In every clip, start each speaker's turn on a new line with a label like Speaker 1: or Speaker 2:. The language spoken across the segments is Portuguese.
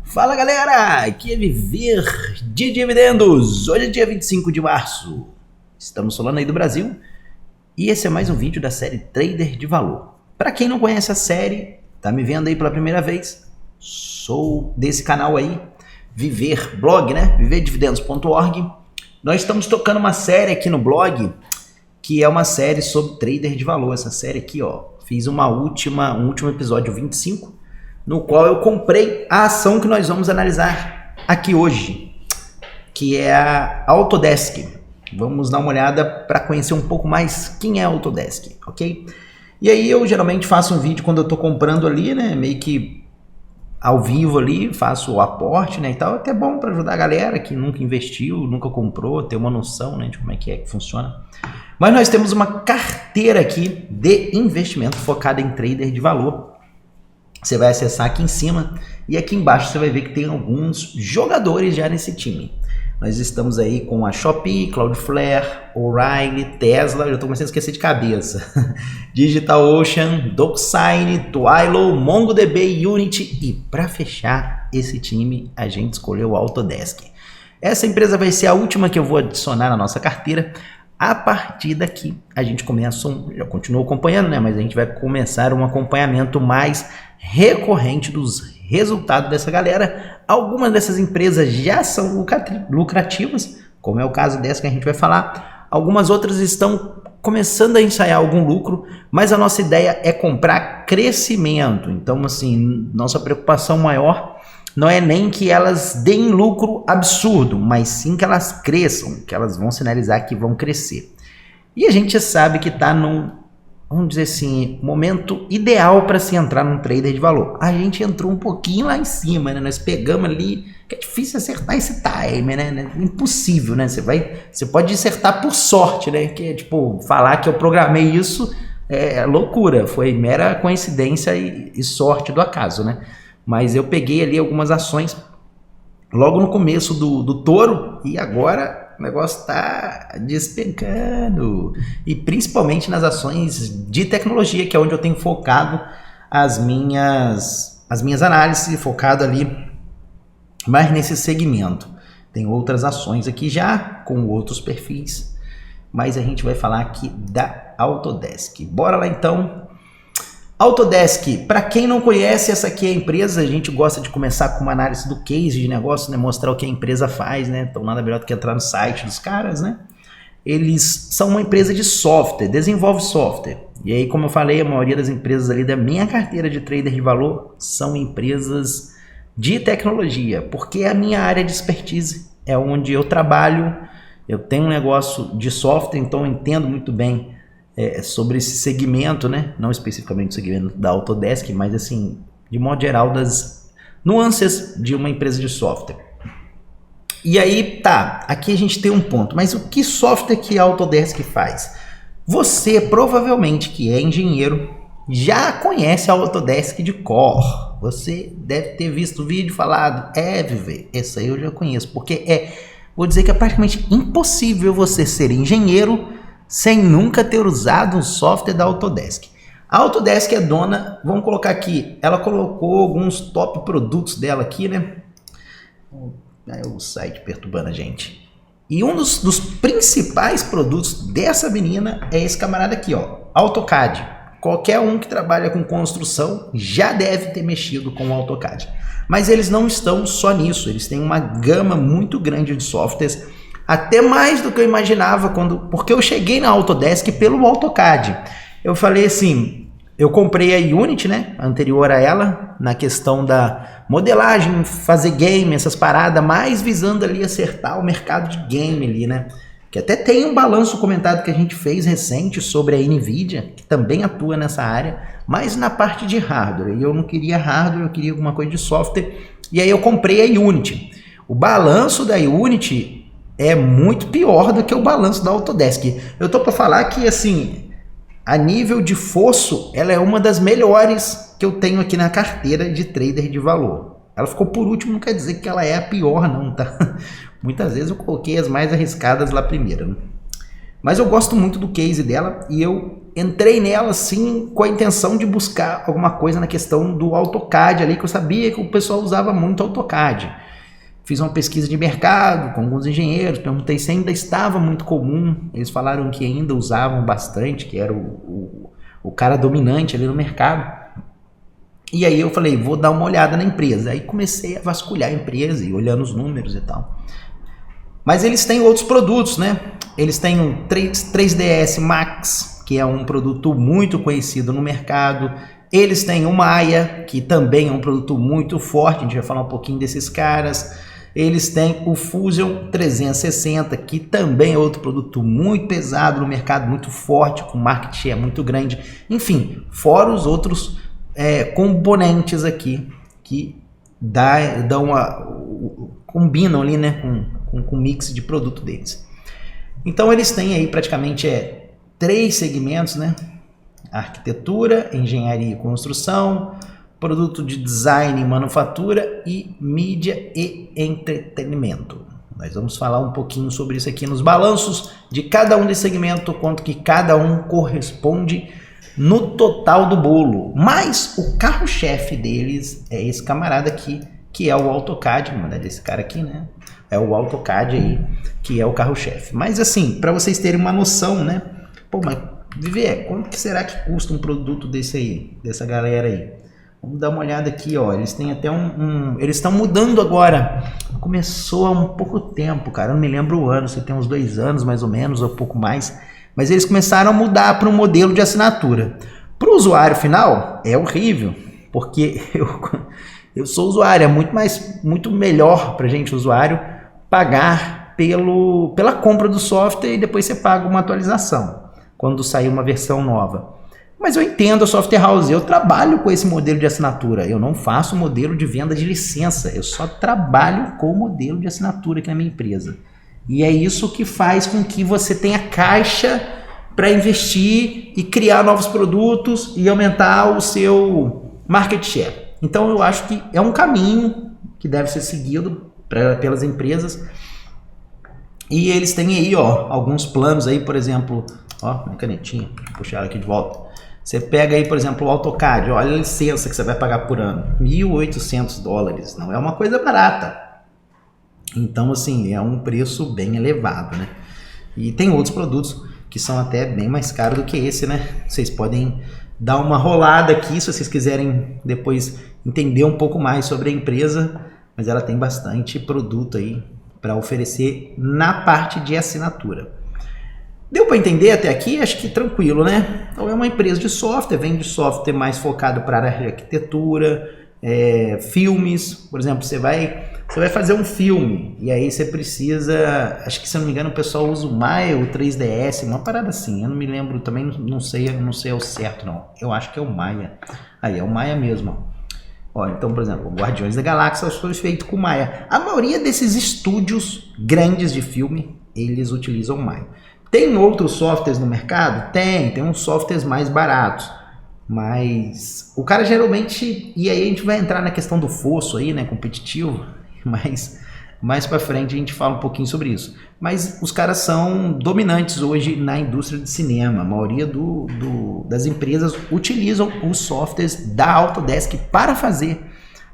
Speaker 1: Fala galera, aqui é Viver de Dividendos. Hoje é dia 25 de março, estamos falando aí do Brasil e esse é mais um vídeo da série Trader de Valor. Para quem não conhece a série, tá me vendo aí pela primeira vez, sou desse canal aí, Viver Blog, né? viverdividendos.org. Nós estamos tocando uma série aqui no blog que é uma série sobre Trader de Valor. Essa série aqui, ó, fiz um último episódio 25, no qual eu comprei a ação que nós vamos analisar aqui hoje, que é a Autodesk. Vamos dar uma olhada para conhecer um pouco mais quem é a Autodesk, ok? E aí eu geralmente faço um vídeo quando eu estou comprando ali, né, meio que ao vivo ali, faço o aporte, né, e tal. É até bom para ajudar a galera que nunca investiu, nunca comprou, ter uma noção, né, de como é que funciona. Mas nós temos uma carteira aqui de investimento focada em trader de valor. Você vai acessar aqui em cima e aqui embaixo você vai ver que tem alguns jogadores já nesse time. Nós estamos aí com a Shopee, Cloudflare, O'Reilly, Tesla, eu estou começando a esquecer de cabeça, DigitalOcean, DocSign, Twilio, MongoDB, Unity e para fechar esse time a gente escolheu a Autodesk. Essa empresa vai ser a última que eu vou adicionar na nossa carteira. A partir daqui a gente começa, já continuo acompanhando, né? Mas a gente vai começar um acompanhamento mais recorrente dos resultados dessa galera. Algumas dessas empresas já são lucrativas, como é o caso dessa que a gente vai falar. Algumas outras estão começando a ensaiar algum lucro, mas a nossa ideia é comprar crescimento. Então, assim, nossa preocupação maior não é nem que elas deem lucro absurdo, mas sim que elas cresçam, que elas vão sinalizar que vão crescer. E a gente sabe que está num, vamos dizer assim, momento ideal para se entrar num trader de valor. A gente entrou um pouquinho lá em cima, né? Nós pegamos ali, que é difícil acertar esse time, né? Impossível, né? Você pode acertar por sorte, né? Que é tipo, falar que eu programei isso é loucura, foi mera coincidência e sorte do acaso, né? Mas eu peguei ali algumas ações logo no começo do touro e agora o negócio está despencando. E principalmente nas ações de tecnologia, que é onde eu tenho focado as minhas análises, focado ali mais nesse segmento. Tem outras ações aqui já com outros perfis, mas a gente vai falar aqui da Autodesk. Bora lá então. Autodesk, para quem não conhece, essa aqui é a empresa. A gente gosta de começar com uma análise do case de negócio, né? Mostrar o que a empresa faz, né? Então nada melhor do que entrar no site dos caras, né? Eles são uma empresa de software, desenvolve software. E aí, como eu falei, a maioria das empresas ali da minha carteira de trader de valor são empresas de tecnologia, porque é a minha área de expertise, é onde eu trabalho. Eu tenho um negócio de software, então eu entendo muito bem sobre esse segmento, né? Não especificamente o segmento da Autodesk, mas assim, de modo geral, das nuances de uma empresa de software. E aí, tá, aqui a gente tem um ponto, mas o que software que a Autodesk faz? Você, provavelmente, que é engenheiro, já conhece a Autodesk de cor. Você deve ter visto o vídeo falado, Viver, essa aí eu já conheço, porque vou dizer que é praticamente impossível você ser engenheiro sem nunca ter usado um software da Autodesk. A Autodesk é dona, vamos colocar aqui, ela colocou alguns top produtos dela aqui, né? É o site perturbando a gente. E um dos principais produtos dessa menina é esse camarada aqui, ó, AutoCAD. Qualquer um que trabalha com construção já deve ter mexido com o AutoCAD. Mas eles não estão só nisso, eles têm uma gama muito grande de softwares, até mais do que eu imaginava, porque eu cheguei na Autodesk pelo AutoCAD. Eu falei assim, eu comprei a Unity, né, anterior a ela, na questão da modelagem, fazer game, essas paradas, mais visando ali acertar o mercado de game ali, né, que até tem um balanço comentado que a gente fez recente sobre a NVIDIA, que também atua nessa área, mas na parte de hardware. E eu não queria hardware, eu queria alguma coisa de software, e aí eu comprei a Unity. O balanço da Unity é muito pior do que o balanço da Autodesk. Eu tô para falar que, assim, a nível de fosso, ela é uma das melhores que eu tenho aqui na carteira de trader de valor. Ela ficou por último, não quer dizer que ela é a pior, não, tá? Muitas vezes eu coloquei as mais arriscadas lá primeiro, né? Mas eu gosto muito do case dela e eu entrei nela assim com a intenção de buscar alguma coisa na questão do AutoCAD ali, que eu sabia que o pessoal usava muito AutoCAD. Fiz uma pesquisa de mercado com alguns engenheiros, perguntei se ainda estava muito comum. Eles falaram que ainda usavam bastante, que era o cara dominante ali no mercado. E aí eu falei, vou dar uma olhada na empresa. Aí comecei a vasculhar a empresa e olhando os números e tal. Mas eles têm outros produtos, né? Eles têm um 3ds Max, que é um produto muito conhecido no mercado. Eles têm o Maya, que também é um produto muito forte, a gente vai falar um pouquinho desses caras. Eles têm o Fusion 360, que também é outro produto muito pesado no mercado, muito forte, com market share muito grande. Enfim, fora os outros componentes aqui que combinam ali, né, com o mix de produto deles. Então eles têm aí praticamente 3 segmentos, né? Arquitetura, engenharia e construção, produto de design e manufatura e mídia e entretenimento. Nós vamos falar um pouquinho sobre isso aqui nos balanços de cada um desse segmento, quanto que cada um corresponde no total do bolo. Mas o carro-chefe deles é esse camarada aqui, que é o AutoCAD, na verdade esse cara aqui, né? É o AutoCAD aí, que é o carro-chefe. Mas assim, para vocês terem uma noção, né? Pô, mas Viver, quanto que será que custa um produto desse aí, dessa galera aí? Vamos dar uma olhada aqui, ó. Eles têm até eles estão mudando agora. Começou há um pouco tempo, cara. Eu não me lembro o ano, se tem uns 2 anos mais ou menos, ou um pouco mais. Mas eles começaram a mudar para um modelo de assinatura. Para o usuário final, é horrível, porque eu sou usuário, é muito melhor para a gente, usuário, pagar pela compra do software e depois você paga uma atualização quando sair uma versão nova. Mas eu entendo a software house, eu trabalho com esse modelo de assinatura, eu não faço modelo de venda de licença, eu só trabalho com o modelo de assinatura aqui na minha empresa. E é isso que faz com que você tenha caixa para investir e criar novos produtos e aumentar o seu market share. Então eu acho que é um caminho que deve ser seguido pelas empresas. E eles têm aí, ó, alguns planos aí, por exemplo, ó, minha canetinha, vou puxar ela aqui de volta. Você pega aí, por exemplo, o AutoCAD, olha a licença que você vai pagar por ano, $1.800, não é uma coisa barata. Então, assim, é um preço bem elevado, né? E tem outros produtos que são até bem mais caros do que esse, né? Vocês podem dar uma rolada aqui se vocês quiserem depois entender um pouco mais sobre a empresa, mas ela tem bastante produto aí para oferecer na parte de assinatura. Deu para entender até aqui? Acho que tranquilo, né? Então é uma empresa de software, vende software mais focado para a área de arquitetura, filmes, por exemplo, você vai fazer um filme e aí você precisa, acho que se eu não me engano o pessoal usa o Maya, o 3ds, uma parada assim, eu não me lembro também, não sei ao certo não, eu acho que é o Maya, aí é o Maya mesmo, ó, então por exemplo, Guardiões da Galáxia foi feito com Maya, a maioria desses estúdios grandes de filme, eles utilizam o Maya. Tem outros softwares no mercado? Tem uns softwares mais baratos. Mas o cara geralmente... E aí a gente vai entrar na questão do fosso aí, né? Competitivo. Mas mais pra frente a gente fala um pouquinho sobre isso. Mas os caras são dominantes hoje na indústria de cinema. A maioria das empresas utilizam os softwares da Autodesk para fazer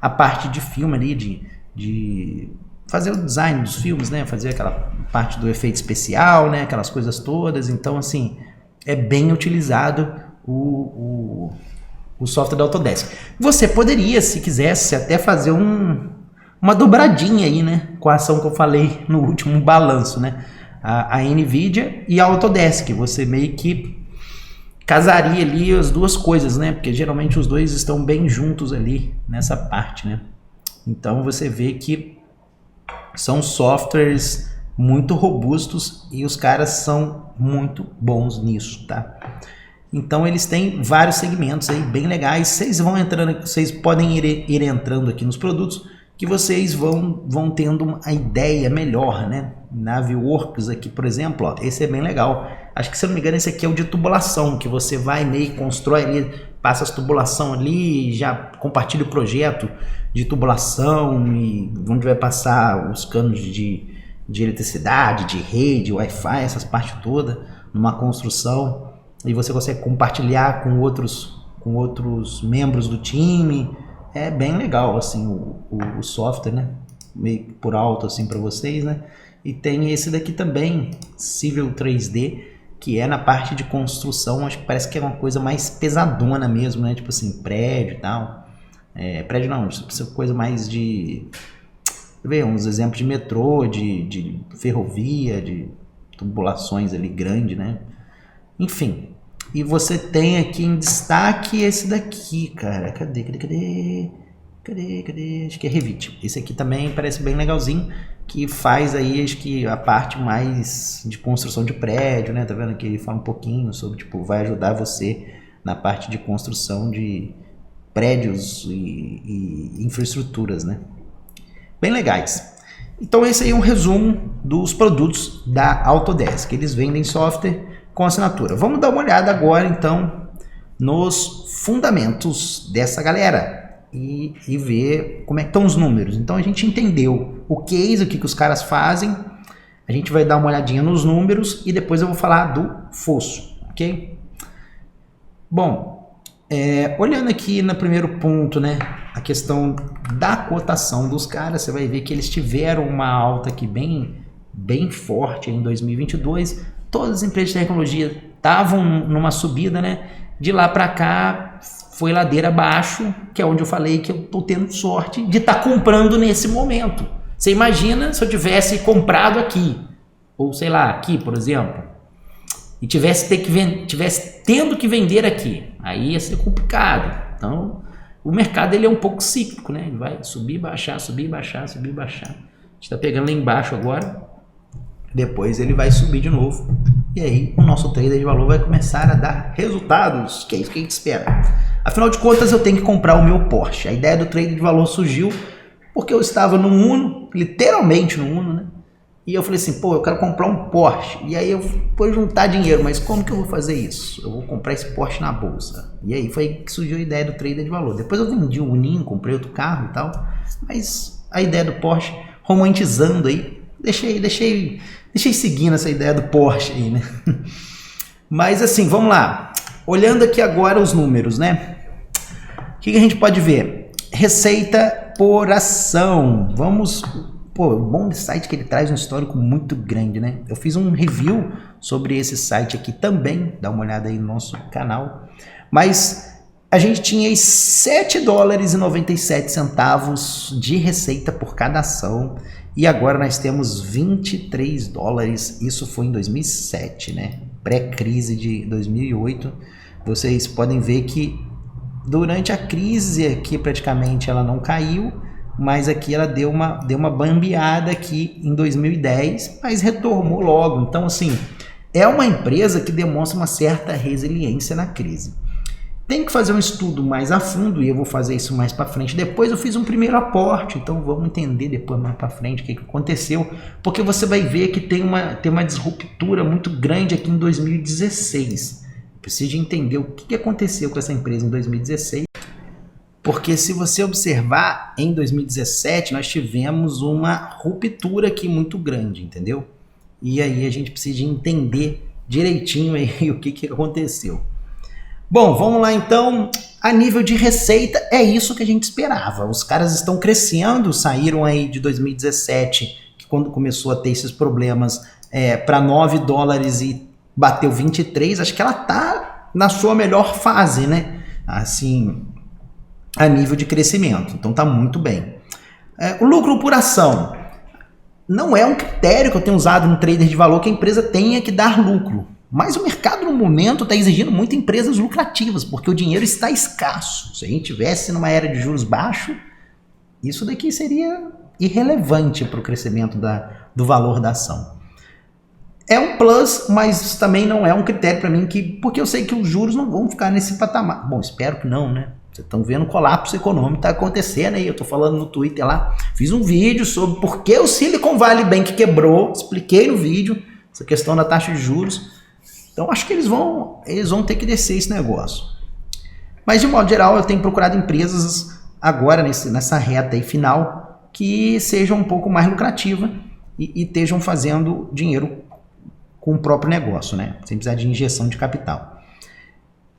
Speaker 1: a parte de filme ali, de fazer o design dos filmes, né? Fazer aquela parte do efeito especial, né? Aquelas coisas todas. Então, assim, é bem utilizado o software da Autodesk. Você poderia, se quisesse, até fazer uma dobradinha aí, né? Com a ação que eu falei no último balanço, né? A NVIDIA e a Autodesk. Você meio que casaria ali as duas coisas, né? Porque geralmente os dois estão bem juntos ali nessa parte, né? Então, você vê que são softwares muito robustos e os caras são muito bons nisso, tá? Então eles têm vários segmentos aí bem legais. Vocês podem ir entrando aqui nos produtos que vocês vão tendo uma ideia melhor, né? Naviworks aqui, por exemplo, ó, esse é bem legal. Acho que, se eu não me engano, esse aqui é o de tubulação, que você vai meio que constrói ali, passa as tubulação ali, já compartilha o projeto de tubulação e onde vai passar os canos de eletricidade, de rede, Wi-Fi, essas partes todas. numa construção e você consegue compartilhar com outros membros do time. É bem legal assim o software, né? Meio por alto assim para vocês, né? E tem esse daqui também, Civil 3D, que é na parte de construção. Acho que parece que é uma coisa mais pesadona mesmo, né? Tipo assim, prédio e tal. Prédio não, isso é coisa mais de... Deixa eu ver, uns exemplos de metrô, de ferrovia, de tubulações ali grande, né? Enfim. E você tem aqui em destaque esse daqui, cara. Cadê? Acho que é Revit. Esse aqui também parece bem legalzinho, que faz aí, acho que a parte mais de construção de prédio, né? Tá vendo aqui? Ele fala um pouquinho sobre, tipo, vai ajudar você na parte de construção de prédios e infraestruturas, né? Bem legais. Então esse aí é um resumo dos produtos da Autodesk. Eles vendem software com assinatura. Vamos dar uma olhada agora, então, nos fundamentos dessa galera e ver como é que estão os números. Então a gente entendeu o case, o que os caras fazem. A gente vai dar uma olhadinha nos números e depois eu vou falar do fosso, ok? Bom, olhando aqui no primeiro ponto, né, a questão da cotação dos caras, você vai ver que eles tiveram uma alta aqui bem forte em 2022. Todas as empresas de tecnologia estavam numa subida, né? De lá para cá foi ladeira abaixo, que é onde eu falei que eu tô tendo sorte de estar comprando nesse momento. Você imagina se eu tivesse comprado aqui, ou sei lá, aqui, por exemplo, e tivesse tendo que vender aqui, aí ia ser complicado. Então, o mercado ele é um pouco cíclico, né? Ele vai subir, baixar, subir, baixar, subir, baixar. A gente está pegando lá embaixo agora, depois ele vai subir de novo. E aí o nosso trader de valor vai começar a dar resultados, que é isso que a gente espera. Afinal de contas, eu tenho que comprar o meu Porsche. A ideia do trader de valor surgiu porque eu estava no Uno, literalmente no Uno, né? E eu falei assim, pô, eu quero comprar um Porsche. E aí eu vou juntar dinheiro, mas como que eu vou fazer isso? Eu vou comprar esse Porsche na bolsa. E aí foi que surgiu a ideia do trader de valor. Depois eu vendi o Uninho, comprei outro carro e tal. Mas a ideia do Porsche, romantizando aí, deixei seguindo essa ideia do Porsche aí, né? Mas assim, vamos lá. Olhando aqui agora os números, né? O que a gente pode ver? Receita por ação. Vamos... Pô, o bom desse site é que ele traz um histórico muito grande, né? Eu fiz um review sobre esse site aqui também. Dá uma olhada aí no nosso canal. Mas a gente tinha aí $7,97 de receita por cada ação. E agora nós temos $23. Isso foi em 2007, né? Pré-crise de 2008. Vocês podem ver que durante a crise aqui praticamente ela não caiu, mas aqui ela deu uma bambeada aqui em 2010, mas retornou logo. Então assim, é uma empresa que demonstra uma certa resiliência na crise. Tem que fazer um estudo mais a fundo e eu vou fazer isso mais para frente. Depois eu fiz um primeiro aporte, então vamos entender depois mais para frente o que aconteceu, porque você vai ver que tem uma disruptura muito grande aqui em 2016. Precisa entender o que aconteceu com essa empresa em 2016, porque se você observar, em 2017 nós tivemos uma ruptura aqui muito grande, entendeu? E aí a gente precisa entender direitinho aí o que aconteceu. Bom, vamos lá então. A nível de receita, é isso que a gente esperava. Os caras estão crescendo, saíram aí de 2017, que quando começou a ter esses problemas, para $9 e bateu 23. Acho que ela tá na sua melhor fase, né? Assim, a nível de crescimento. Então tá muito bem. O lucro por ação não é um critério que eu tenho usado no trader de valor que a empresa tenha que dar lucro. Mas o mercado no momento está exigindo muito empresas lucrativas, porque o dinheiro está escasso. Se a gente tivesse numa era de juros baixos, isso daqui seria irrelevante para o crescimento do valor da ação. É um plus, mas também não é um critério para mim, porque eu sei que os juros não vão ficar nesse patamar. Bom, espero que não, né? Vocês estão vendo o colapso econômico está acontecendo aí. Eu estou falando no Twitter lá. Fiz um vídeo sobre por que o Silicon Valley Bank quebrou. Expliquei no vídeo essa questão da taxa de juros. Então, acho que eles vão ter que descer esse negócio. Mas, de modo geral, eu tenho procurado empresas agora, nessa reta aí final, que sejam um pouco mais lucrativas e estejam fazendo dinheiro com o próprio negócio, né? Sem precisar de injeção de capital.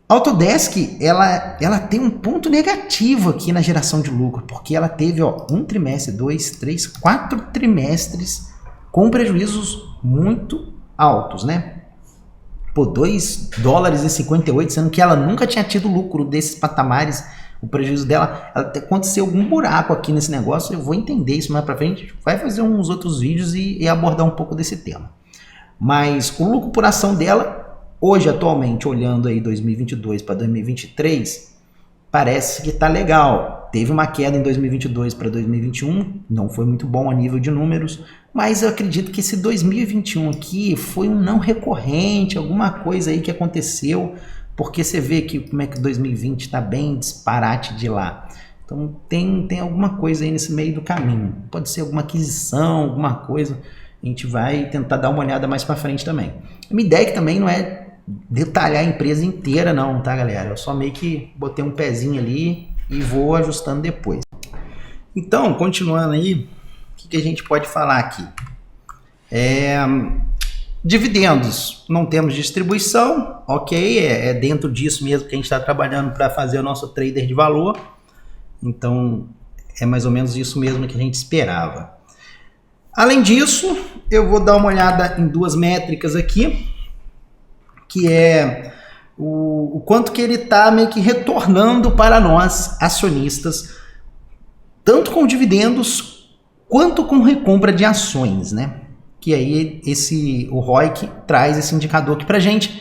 Speaker 1: A Autodesk, ela tem um ponto negativo aqui na geração de lucro, porque ela teve um trimestre, 2, 3, 4 trimestres com prejuízos muito altos, né? Pô, $2,58, sendo que ela nunca tinha tido lucro desses patamares. O prejuízo dela, aconteceu algum buraco aqui nesse negócio, eu vou entender isso mais pra frente, a gente vai fazer uns outros vídeos e abordar um pouco desse tema. Mas o lucro por ação dela, hoje atualmente, olhando aí 2022 para 2023, parece que tá legal. Teve uma queda em 2022 para 2021, não foi muito bom a nível de números, mas eu acredito que esse 2021 aqui foi um não recorrente, alguma coisa aí que aconteceu, porque você vê que como é que 2020 está bem disparate de lá. Então tem alguma coisa aí nesse meio do caminho. Pode ser alguma aquisição, alguma coisa. A gente vai tentar dar uma olhada mais para frente também. A minha ideia que também não é detalhar a empresa inteira não, tá, galera? Eu só meio que botei um pezinho ali e vou ajustando depois. Então, continuando aí, o que a gente pode falar aqui? Dividendos, não temos distribuição, ok, é dentro disso mesmo que a gente está trabalhando para fazer o nosso trader de valor, então é mais ou menos isso mesmo que a gente esperava. Além disso, eu vou dar uma olhada em duas métricas aqui, que é o quanto que ele está meio que retornando para nós, acionistas, tanto com dividendos quanto com recompra de ações, né? Que aí o ROIC traz esse indicador aqui pra gente,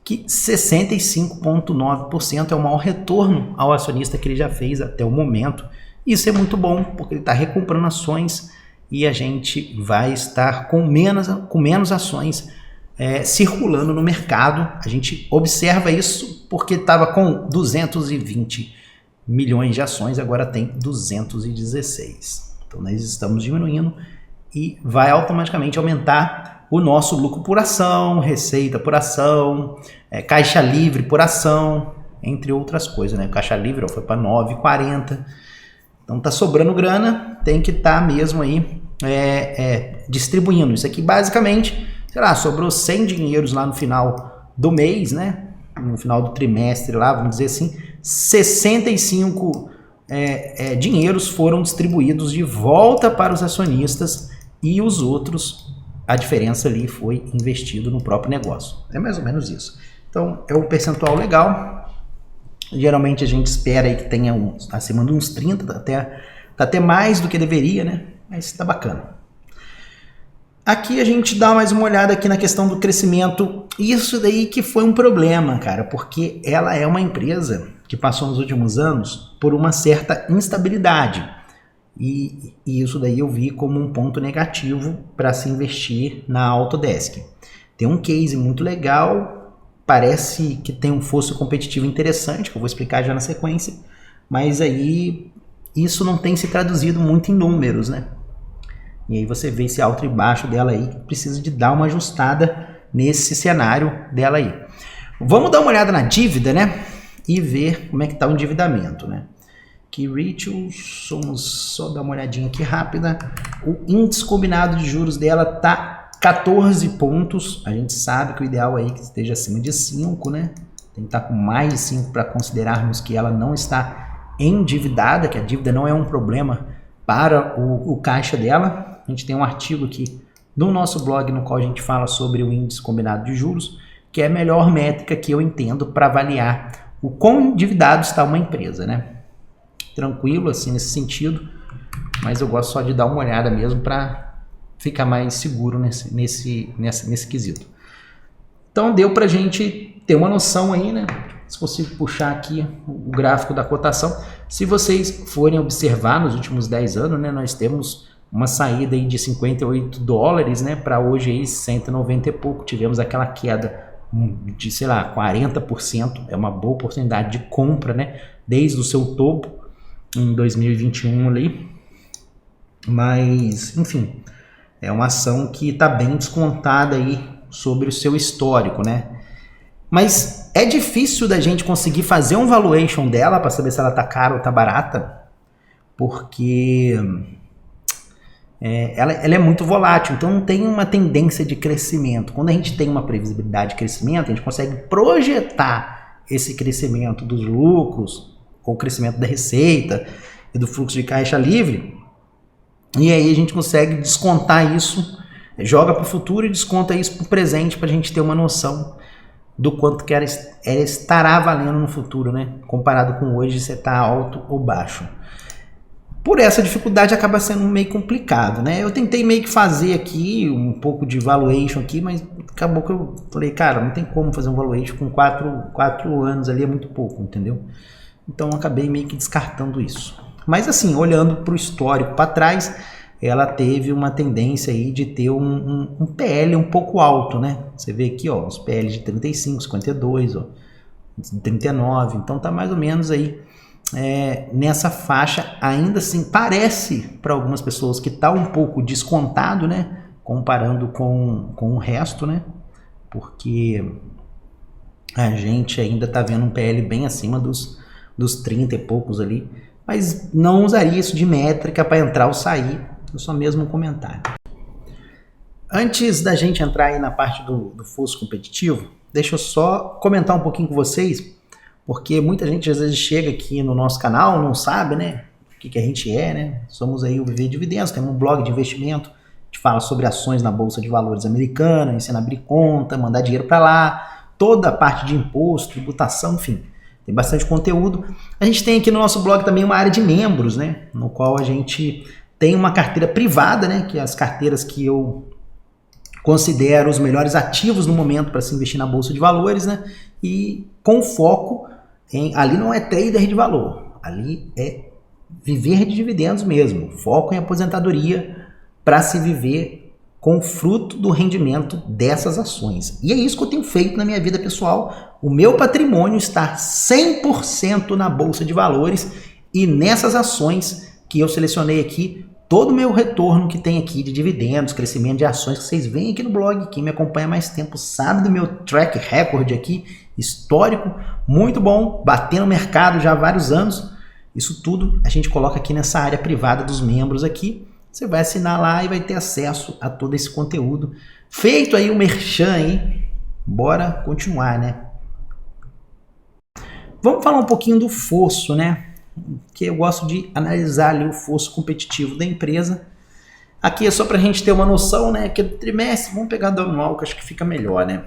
Speaker 1: que 65,9% é o maior retorno ao acionista que ele já fez até o momento. Isso é muito bom, porque ele está recomprando ações e a gente vai estar com menos ações circulando no mercado. A gente observa isso porque estava com 220 milhões de ações, agora tem 216. Então nós estamos diminuindo e vai automaticamente aumentar o nosso lucro por ação, receita por ação, caixa livre por ação, entre outras coisas, né? Caixa livre foi para 9,40. Então tá sobrando grana, tem que estar mesmo aí distribuindo. Isso aqui basicamente, sei lá, sobrou 100 dinheiros lá no final do mês, né? No final do trimestre lá, vamos dizer assim, 65 dinheiros foram distribuídos de volta para os acionistas e os outros, a diferença ali foi investido no próprio negócio. É mais ou menos isso. Então, é um percentual legal. Geralmente a gente espera aí que tenha acima de uns 30, até mais do que deveria, né? Mas tá bacana. Aqui a gente dá mais uma olhada aqui na questão do crescimento. Isso daí que foi um problema, cara, porque ela é uma empresa que passou nos últimos anos por uma certa instabilidade. E isso daí eu vi como um ponto negativo para se investir na Autodesk. Tem um case muito legal, parece que tem um fosso competitivo interessante, que eu vou explicar já na sequência, mas aí isso não tem se traduzido muito em números, né? E aí você vê esse alto e baixo dela aí, que precisa de dar uma ajustada nesse cenário dela aí. Vamos dar uma olhada na dívida, né? E ver como é que está o endividamento, né? Key Ratios, vamos só dar uma olhadinha aqui rápida. O índice combinado de juros dela tá 14 pontos. A gente sabe que o ideal aí é que esteja acima de 5, né? Tem que estar com mais de 5 para considerarmos que ela não está endividada, que a dívida não é um problema para o caixa dela. A gente tem um artigo aqui no nosso blog no qual a gente fala sobre o índice combinado de juros, que é a melhor métrica que eu entendo para avaliar o quão endividado está uma empresa, né? Tranquilo assim nesse sentido, mas eu gosto só de dar uma olhada mesmo para ficar mais seguro nesse quesito. Então deu para a gente ter uma noção aí, né? Se você puxar aqui o gráfico da cotação, se vocês forem observar nos últimos 10 anos, né, nós temos uma saída aí de $58, né, para hoje aí 190 e pouco. Tivemos aquela queda de, sei lá, 40%, é uma boa oportunidade de compra, né, desde o seu topo em 2021 ali, mas enfim, é uma ação que está bem descontada aí sobre o seu histórico, né? Mas é difícil da gente conseguir fazer um valuation dela para saber se ela tá cara ou tá barata, porque ela é muito volátil, então não tem uma tendência de crescimento. Quando a gente tem uma previsibilidade de crescimento, a gente consegue projetar esse crescimento dos lucros, ou o crescimento da receita e do fluxo de caixa livre, e aí a gente consegue descontar isso, joga para o futuro e desconta isso para o presente, para a gente ter uma noção do quanto que ela estará valendo no futuro, né? Comparado com hoje, se está alto ou baixo. Por essa dificuldade acaba sendo meio complicado, né? Eu tentei meio que fazer aqui um pouco de valuation aqui, mas acabou que eu falei, cara, não tem como fazer um valuation com 4 anos ali, é muito pouco, entendeu? Então eu acabei meio que descartando isso. Mas assim, olhando para o histórico para trás, ela teve uma tendência aí de ter um PL um pouco alto, né? Você vê aqui, ó, os PL de 35, 52, ó, 39, então tá mais ou menos aí nessa faixa. Ainda assim, parece para algumas pessoas que tá um pouco descontado, né? Comparando com o resto, né? Porque a gente ainda tá vendo um PL bem acima dos 30 e poucos ali, mas não usaria isso de métrica para entrar ou sair. É só mesmo um comentário. Antes da gente entrar aí na parte do fosso competitivo, deixa eu só comentar um pouquinho com vocês, porque muita gente às vezes chega aqui no nosso canal, não sabe, né, o que a gente é, né? Somos aí o Viver Dividendos, temos um blog de investimento, a gente fala sobre ações na Bolsa de Valores americana, ensina a abrir conta, mandar dinheiro para lá, toda a parte de imposto, tributação, enfim, tem bastante conteúdo. A gente tem aqui no nosso blog também uma área de membros, né, no qual a gente tem uma carteira privada, né, que é as carteiras que eu considero os melhores ativos no momento para se investir na Bolsa de Valores, né, e com foco ali não é trader de valor, ali é viver de dividendos mesmo, foco em aposentadoria para se viver com o fruto do rendimento dessas ações. E é isso que eu tenho feito na minha vida pessoal. O meu patrimônio está 100% na Bolsa de Valores e nessas ações que eu selecionei aqui, todo o meu retorno que tem aqui de dividendos, crescimento de ações, que vocês veem aqui no blog, quem me acompanha há mais tempo sabe do meu track record aqui, histórico, muito bom, batendo no mercado já há vários anos. Isso tudo a gente coloca aqui nessa área privada dos membros aqui. Você vai assinar lá e vai ter acesso a todo esse conteúdo. Feito aí o merchan aí, bora continuar, né? Vamos falar um pouquinho do fosso, né? Que eu gosto de analisar ali o fosso competitivo da empresa. Aqui é só para a gente ter uma noção, né? Que do trimestre, vamos pegar do anual, que acho que fica melhor, né?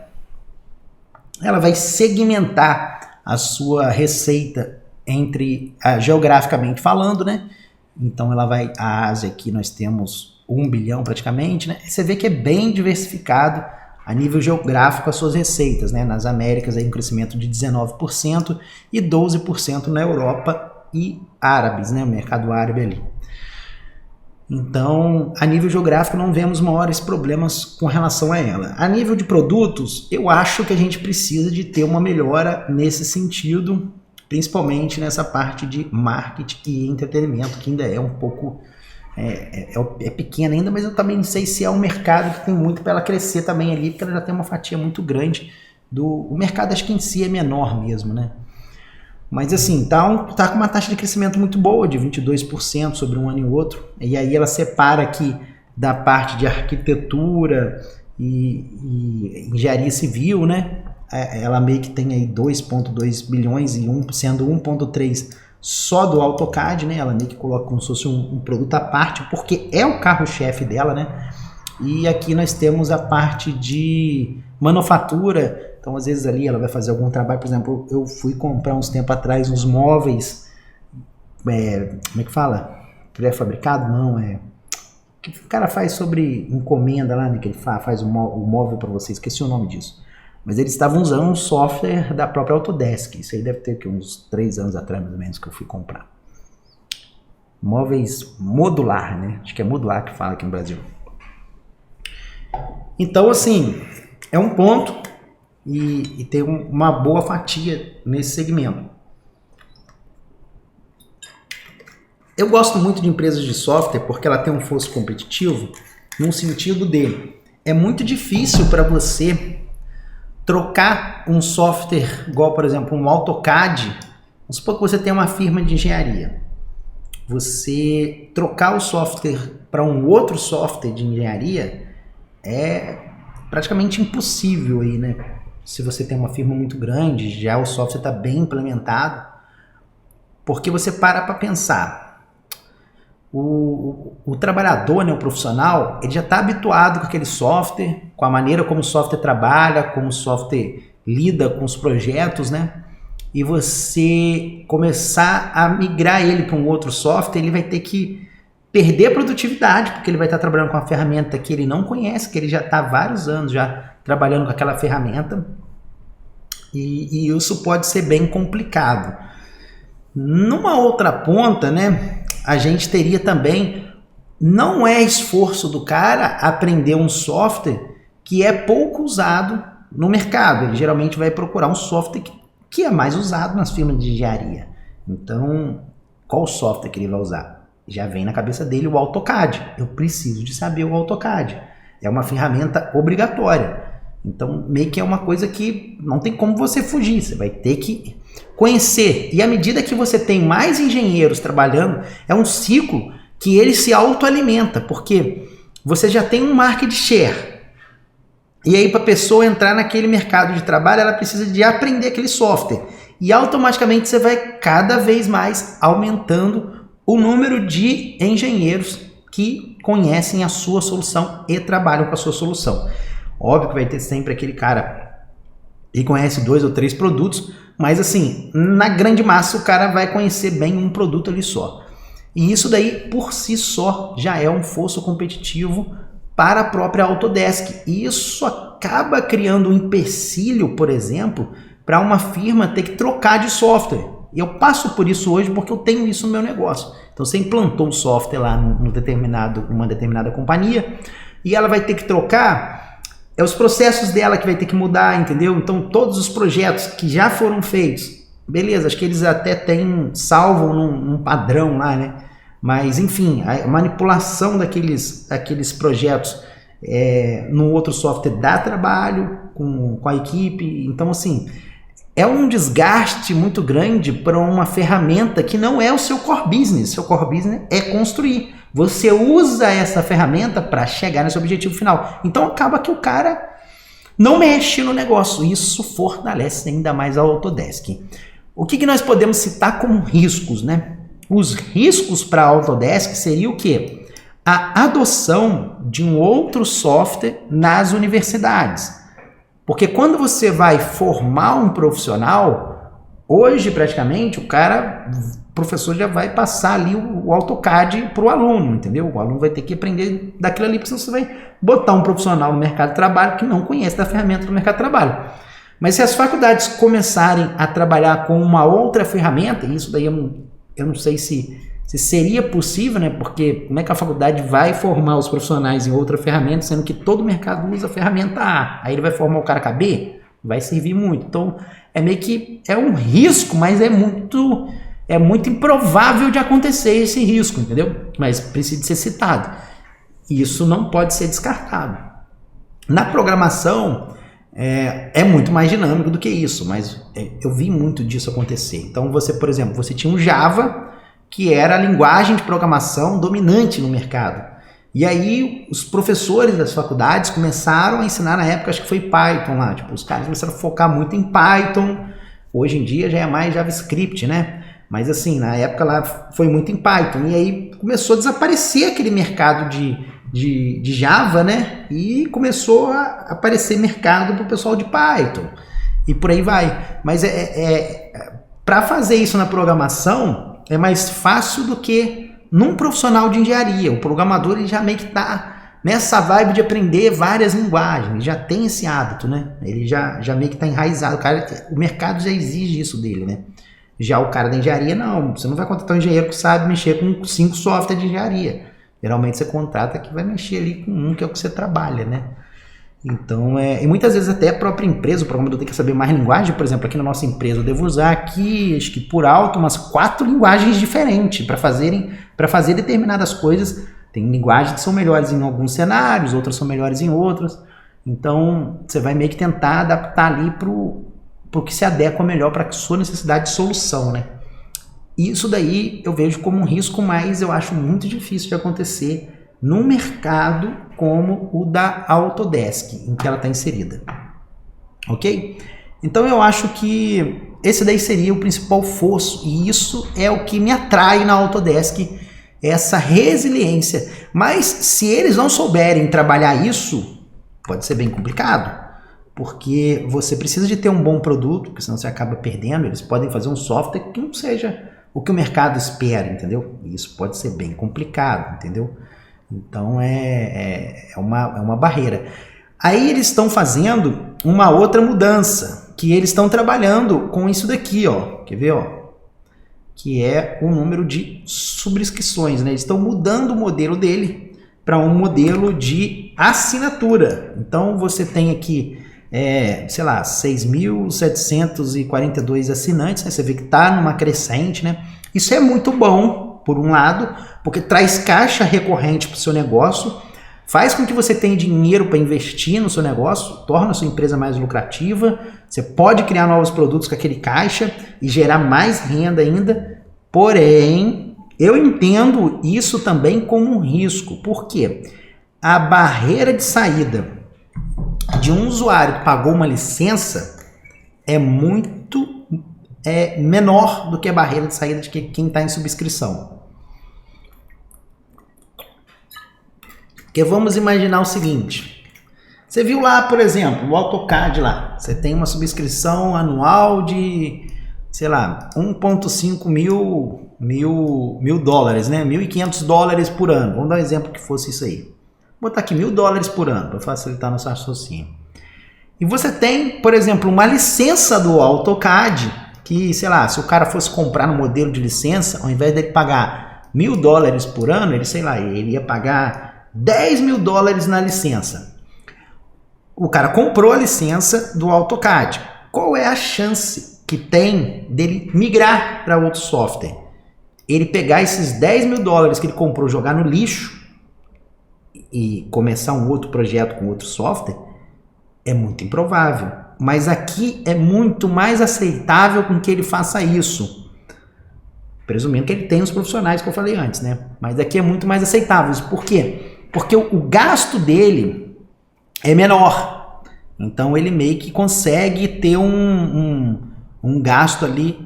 Speaker 1: Ela vai segmentar a sua receita geograficamente falando, né? Então ela vai, a Ásia aqui nós temos 1 bilhão praticamente, né? Você vê que é bem diversificado a nível geográfico as suas receitas, né? Nas Américas aí um crescimento de 19% e 12% na Europa e árabes, né? O mercado árabe ali. Então, a nível geográfico não vemos maiores problemas com relação a ela. A nível de produtos, eu acho que a gente precisa de ter uma melhora nesse sentido, principalmente nessa parte de marketing e entretenimento, que ainda é um pouco é pequena ainda, mas eu também não sei se é um mercado que tem muito para ela crescer também ali, porque ela já tem uma fatia muito grande o mercado, acho que em si é menor mesmo, né? Mas assim, tá com uma taxa de crescimento muito boa, de 22% sobre um ano e outro. E aí ela separa aqui da parte de arquitetura e engenharia civil, né? Ela meio que tem aí 2,2 bilhões e sendo 1,3 só do AutoCAD, né? Ela meio que coloca como se fosse um produto à parte, porque é o carro-chefe dela, né? E aqui nós temos a parte de manufatura. Então, às vezes ali ela vai fazer algum trabalho, por exemplo, eu fui comprar uns tempo atrás uns móveis, como é que fala? Pré-fabricado? Não, que o cara faz sobre encomenda lá, né, que ele faz o móvel para você, esqueci o nome disso. Mas eles estavam usando um software da própria Autodesk, isso aí deve ter que uns 3 anos atrás, mais ou menos, que eu fui comprar. Móveis modular, né? Acho que é modular que fala aqui no Brasil. Então, assim, é um ponto e tem uma boa fatia nesse segmento. Eu gosto muito de empresas de software porque ela tem um fosso competitivo no sentido de é muito difícil para você trocar um software igual, por exemplo, um AutoCAD. Vamos supor que você tem uma firma de engenharia. você trocar o software para um outro software de engenharia é praticamente impossível aí, né? Se você tem uma firma muito grande, já o software está bem implementado, porque você para pensar, o trabalhador, né, o profissional, ele já está habituado com aquele software, com a maneira como o software trabalha, como o software lida com os projetos, né? E você começar a migrar ele para um outro software, ele vai ter que perder a produtividade, porque ele vai estar trabalhando com uma ferramenta que ele não conhece, que ele já está há vários anos já trabalhando com aquela ferramenta, e isso pode ser bem complicado. Numa outra ponta, né, a gente teria também, não é esforço do cara aprender um software que é pouco usado no mercado. Ele geralmente vai procurar um software que é mais usado nas firmas de engenharia. Então, qual software que ele vai usar? Já vem na cabeça dele o AutoCAD. Eu preciso de saber o AutoCAD. É uma ferramenta obrigatória. Então, meio que é uma coisa que não tem como você fugir. Você vai ter que conhecer. E à medida que você tem mais engenheiros trabalhando, é um ciclo que ele se autoalimenta, porque você já tem um market share. E aí, para a pessoa entrar naquele mercado de trabalho, ela precisa de aprender aquele software. E automaticamente você vai cada vez mais aumentando o número de engenheiros que conhecem a sua solução e trabalham com a sua solução. Óbvio que vai ter sempre aquele cara que conhece 2 ou 3 produtos, mas assim, na grande massa o cara vai conhecer bem um produto ali só. E isso daí, por si só, já é um fosso competitivo para a própria Autodesk. E isso acaba criando um empecilho, por exemplo, para uma firma ter que trocar de software. E eu passo por isso hoje porque eu tenho isso no meu negócio. Então você implantou um software lá numa determinada companhia e ela vai ter que trocar, é os processos dela que vai ter que mudar, entendeu? Então todos os projetos que já foram feitos, beleza, acho que eles até têm salvo num padrão lá, né? Mas, enfim, a manipulação daqueles projetos no outro software dá trabalho com a equipe. Então, assim, é um desgaste muito grande para uma ferramenta que não é o seu core business. Seu core business é construir. Você usa essa ferramenta para chegar nesse objetivo final. Então, acaba que o cara não mexe no negócio. Isso fortalece ainda mais a Autodesk. O que nós podemos citar como riscos, né? Os riscos para a Autodesk seria o quê? A adoção de um outro software nas universidades. Porque quando você vai formar um profissional, hoje praticamente o professor já vai passar ali o AutoCAD para o aluno, entendeu? O aluno vai ter que aprender daquilo ali, porque senão você vai botar um profissional no mercado de trabalho que não conhece da ferramenta do mercado de trabalho. Mas se as faculdades começarem a trabalhar com uma outra ferramenta, e isso daí eu não sei se seria possível, né? Porque como é que a faculdade vai formar os profissionais em outra ferramenta, sendo que todo mercado usa a ferramenta A? Aí ele vai formar o cara com a B? Vai servir muito. Então, é meio que um risco, mas é muito improvável de acontecer esse risco, entendeu? Mas precisa ser citado. E isso não pode ser descartado. Na programação, é muito mais dinâmico do que isso, mas eu vi muito disso acontecer. Então, por exemplo, você tinha um Java, que era a linguagem de programação dominante no mercado. E aí, os professores das faculdades começaram a ensinar, na época, acho que foi Python lá. Tipo, os caras começaram a focar muito em Python. Hoje em dia já é mais JavaScript, né? Mas assim, na época lá foi muito em Python. E aí começou a desaparecer aquele mercado de Java, né? E começou a aparecer mercado para o pessoal de Python. E por aí vai. Mas para fazer isso na programação é mais fácil do que num profissional de engenharia. O programador ele já meio que está nessa vibe de aprender várias linguagens. Ele já tem esse hábito, né? Ele já meio que está enraizado. O mercado já exige isso dele, né? Já o cara da engenharia, não. Você não vai contratar um engenheiro que sabe mexer com 5 softwares de engenharia. Geralmente você contrata que vai mexer ali com um, que é o que você trabalha, né? Então, e muitas vezes até a própria empresa, o programador tem que saber mais linguagem. Por exemplo, aqui na nossa empresa eu devo usar aqui, acho que por alto, umas 4 linguagens diferentes para fazer determinadas coisas. Tem linguagens que são melhores em alguns cenários, outras são melhores em outros. Então, você vai meio que tentar adaptar ali pro que se adequa melhor para a sua necessidade de solução, né? Isso daí eu vejo como um risco, mas eu acho muito difícil de acontecer num mercado como o da Autodesk, em que ela está inserida. Ok? Então eu acho que esse daí seria o principal fosso, e isso é o que me atrai na Autodesk, essa resiliência. Mas se eles não souberem trabalhar isso, pode ser bem complicado, porque você precisa de ter um bom produto, porque senão você acaba perdendo. Eles podem fazer um software que não seja o que o mercado espera, entendeu? E isso pode ser bem complicado, entendeu? Então é uma barreira. Aí eles estão fazendo uma outra mudança, que eles estão trabalhando com isso daqui, ó. Quer ver, ó? Que é o número de subscrições, né? Eles estão mudando o modelo dele para um modelo de assinatura. Então você tem aqui, sei lá, 6.742 assinantes, né? Você vê que está numa crescente, né? Isso é muito bom, por um lado, porque traz caixa recorrente para o seu negócio, faz com que você tenha dinheiro para investir no seu negócio, torna a sua empresa mais lucrativa, você pode criar novos produtos com aquele caixa e gerar mais renda ainda. Porém, eu entendo isso também como um risco. Por quê? A barreira de saída de um usuário que pagou uma licença é muito menor do que a barreira de saída de quem está em subscrição. Porque vamos imaginar o seguinte: você viu lá, por exemplo, o AutoCAD lá, você tem uma subscrição anual de, sei lá, 1,5 mil dólares, né? $1.500 por ano. Vamos dar um exemplo que fosse isso aí. Vou botar aqui $1.000 por ano para facilitar nosso raciocínio. E você tem, por exemplo, uma licença do AutoCAD que, sei lá, se o cara fosse comprar no modelo de licença, ao invés dele pagar $1.000 por ano, ele ia pagar $10.000 na licença. O cara comprou a licença do AutoCAD. Qual é a chance que tem dele migrar para outro software? Ele pegar esses $10.000 que ele comprou, jogar no lixo e começar um outro projeto com outro software? É muito improvável. Mas aqui é muito mais aceitável com que ele faça isso. Presumindo que ele tem os profissionais que eu falei antes, né? Mas aqui é muito mais aceitável. Por quê? Porque o gasto dele é menor. Então ele meio que consegue ter um gasto ali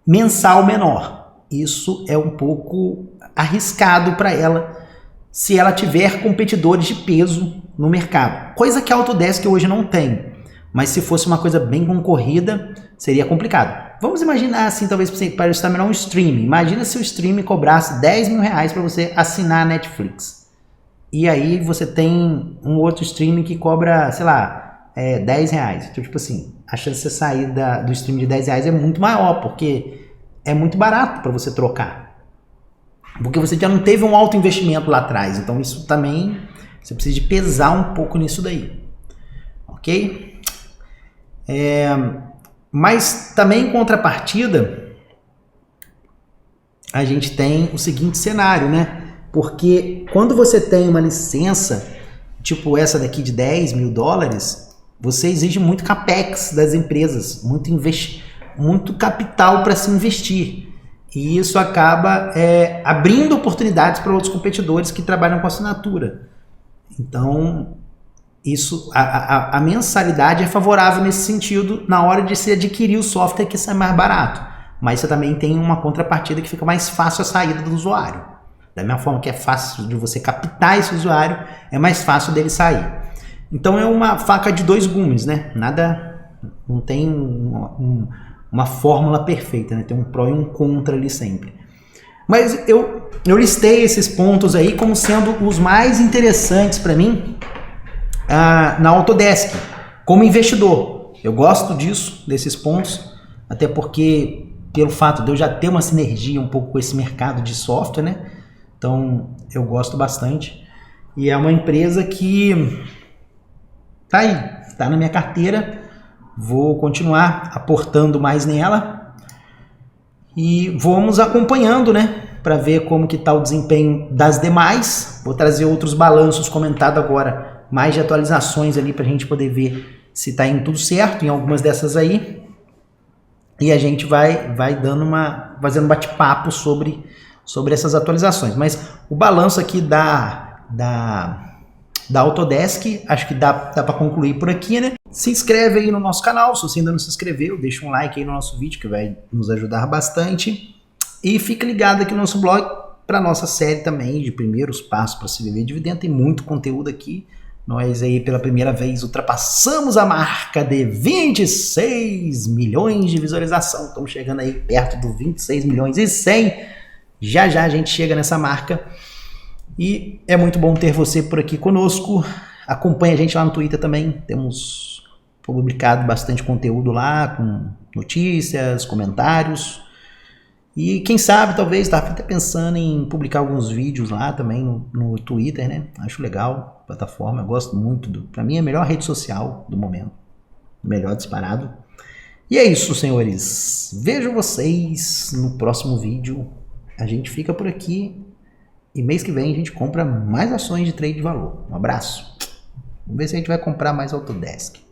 Speaker 1: mensal menor. Isso é um pouco arriscado para ela, se ela tiver competidores de peso no mercado. Coisa que a Autodesk hoje não tem. Mas se fosse uma coisa bem concorrida, seria complicado. Vamos imaginar assim, talvez para estabelecer um streaming. Imagina se o streaming cobrasse R$10.000 para você assinar a Netflix. E aí você tem um outro streaming que cobra, sei lá, R$10. Então, tipo assim, a chance de você sair do streaming de R$10 é muito maior, porque é muito barato para você trocar. Porque você já não teve um alto investimento lá atrás. Então isso também, você precisa de pesar um pouco nisso daí. Ok? Mas também em contrapartida, a gente tem o seguinte cenário, né? Porque quando você tem uma licença, tipo essa daqui de $10.000, você exige muito capex das empresas, muito capital para se investir. E isso acaba abrindo oportunidades para outros competidores que trabalham com assinatura. Então, a mensalidade é favorável nesse sentido na hora de se adquirir o software, que sai mais barato. Mas você também tem uma contrapartida que fica mais fácil a saída do usuário. Da mesma forma que é fácil de você captar esse usuário, é mais fácil dele sair. Então é uma faca de dois gumes, né? Não tem uma fórmula perfeita, né? Tem um pró e um contra ali sempre. Mas eu listei esses pontos aí como sendo os mais interessantes para mim na Autodesk, como investidor. Eu gosto desses pontos, até porque pelo fato de eu já ter uma sinergia um pouco com esse mercado de software, né? Então eu gosto bastante. E é uma empresa que tá aí, tá na minha carteira. Vou continuar aportando mais nela e vamos acompanhando, né? Para ver como que tá o desempenho das demais. Vou trazer outros balanços comentados agora, mais de atualizações ali para a gente poder ver se tá indo tudo certo em algumas dessas aí. e a gente vai fazendo um bate-papo sobre essas atualizações. Mas o balanço aqui da Autodesk, acho que dá para concluir por aqui, né? Se inscreve aí no nosso canal, se você ainda não se inscreveu, deixa um like aí no nosso vídeo que vai nos ajudar bastante. E fica ligado aqui no nosso blog para nossa série também de primeiros passos para se viver dividendo. Tem muito conteúdo aqui. Nós aí pela primeira vez ultrapassamos a marca de 26 milhões de visualização. Estamos chegando aí perto do 26 milhões e 100. Já a gente chega nessa marca. E é muito bom ter você por aqui conosco. Acompanhe a gente lá no Twitter também. Temos publicado bastante conteúdo lá, com notícias, comentários. E quem sabe, talvez, estava até pensando em publicar alguns vídeos lá também no Twitter, né? Acho legal a plataforma, eu gosto muito. Para mim é a melhor rede social do momento. Melhor disparado. E é isso, senhores. Vejo vocês no próximo vídeo. A gente fica por aqui. E mês que vem a gente compra mais ações de trade de valor. Um abraço. Vamos ver se a gente vai comprar mais Autodesk.